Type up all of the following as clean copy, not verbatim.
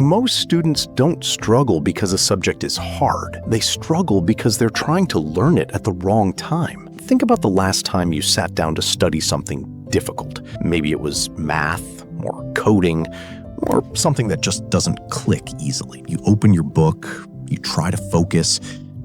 Most students don't struggle because a subject is hard. They struggle because they're trying to learn it at the wrong time. Think about the last time you sat down to study something difficult. Maybe it was math or coding or something that just doesn't click easily. You open your book, you try to focus,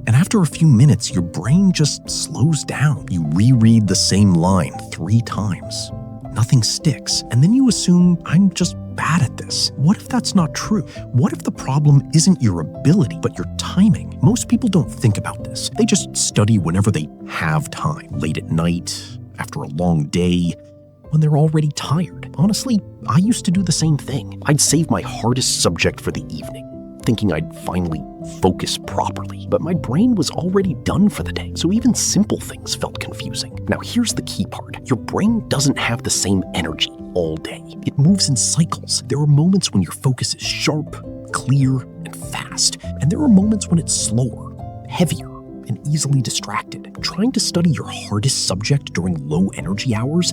and after a few minutes, your brain just slows down. You reread the same line 3 times. Nothing sticks, and then you assume, I'm just bad at this. What if that's not true? What if the problem isn't your ability, but your timing? Most people don't think about this. They just study whenever they have time, late at night, after a long day, when they're already tired. Honestly, I used to do the same thing. I'd save my hardest subject for the evening, thinking I'd finally focus properly. But my brain was already done for the day, so even simple things felt confusing. Now here's the key part. Your brain doesn't have the same energy all day. It moves in cycles. There are moments when your focus is sharp, clear, and fast. And there are moments when it's slower, heavier, and easily distracted. Trying to study your hardest subject during low energy hours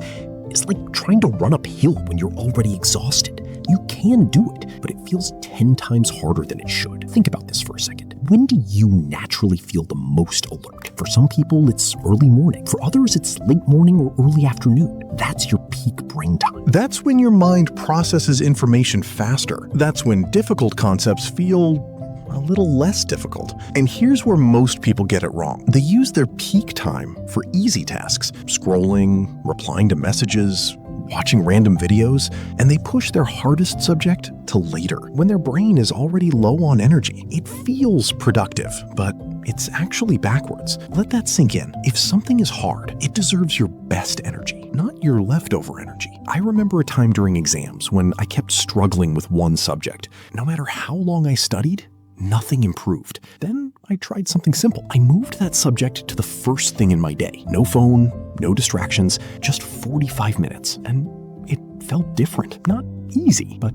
is like trying to run uphill when you're already exhausted. You can do it, but it feels 10 times harder than it should. Think about this for a second. When do you naturally feel the most alert? For some people, it's early morning. For others, it's late morning or early afternoon. That's your peak brain time. That's when your mind processes information faster. That's when difficult concepts feel a little less difficult. And here's where most people get it wrong. They use their peak time for easy tasks, scrolling, replying to messages, watching random videos, and they push their hardest subject to later, when their brain is already low on energy. It feels productive, but it's actually backwards. Let that sink in. If something is hard, it deserves your best energy, not your leftover energy. I remember a time during exams when I kept struggling with one subject. No matter how long I studied, nothing improved. Then I tried something simple. I moved that subject to the first thing in my day. No phone, no distractions, just 45 minutes. And it felt different. Not easy, but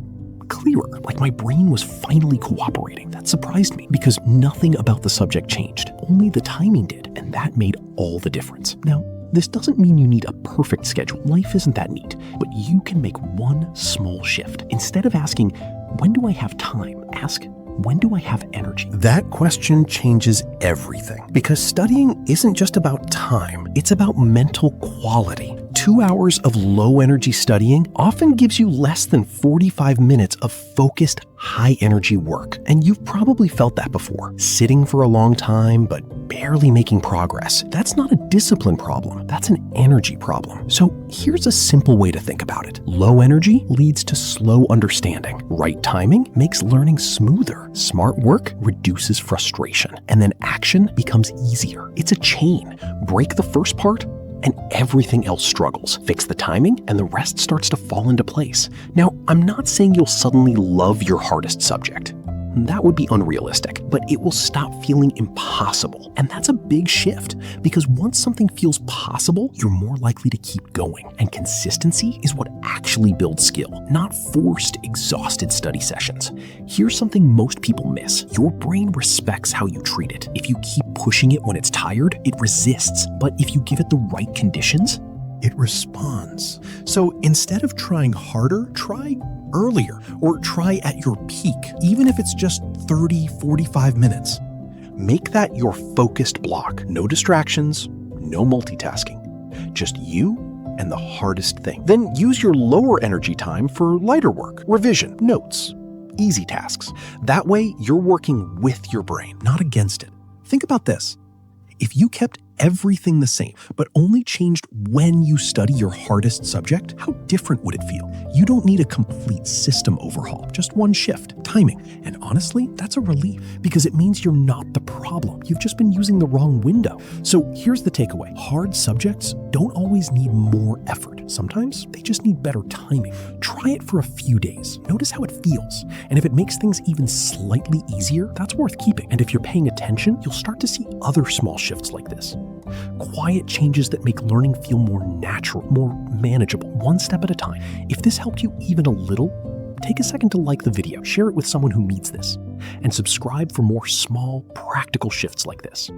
clearer, like my brain was finally cooperating. That surprised me because nothing about the subject changed. Only the timing did, and that made all the difference. Now, this doesn't mean you need a perfect schedule. Life isn't that neat, but you can make one small shift. Instead of asking, when do I have time? Ask, when do I have energy? That question changes everything, because studying isn't just about time, it's about mental quality. 2 hours of low-energy studying often gives you less than 45 minutes of focused, high-energy work. And you've probably felt that before. Sitting for a long time, but barely making progress. That's not a discipline problem. That's an energy problem. So here's a simple way to think about it. Low energy leads to slow understanding. Right timing makes learning smoother. Smart work reduces frustration. And then action becomes easier. It's a chain. Break the first part, and everything else struggles. Fix the timing, and the rest starts to fall into place. Now, I'm not saying you'll suddenly love your hardest subject. That would be unrealistic, but it will stop feeling impossible. And that's a big shift, because once something feels possible, you're more likely to keep going. And consistency is what actually builds skill, not forced, exhausted study sessions. Here's something most people miss. Your brain respects how you treat it. If you keep pushing it when it's tired, it resists. But if you give it the right conditions, it responds. So instead of trying harder, try earlier, or try at your peak, even if it's just 30, 45 minutes. Make that your focused block. No distractions, no multitasking. Just you and the hardest thing. Then use your lower energy time for lighter work, revision, notes, easy tasks. That way, you're working with your brain, not against it. Think about this. If you kept everything the same, but only changed when you study your hardest subject, how different would it feel? You don't need a complete system overhaul, just one shift, timing. And honestly, that's a relief, because it means you're not the problem. You've just been using the wrong window. So here's the takeaway. Hard subjects don't always need more effort. Sometimes they just need better timing. Try it for a few days. Notice how it feels. And if it makes things even slightly easier, that's worth keeping. And if you're paying attention, you'll start to see other small shifts like this. Quiet changes that make learning feel more natural, more manageable, one step at a time. If this helped you even a little, take a second to like the video, share it with someone who needs this, and subscribe for more small, practical shifts like this.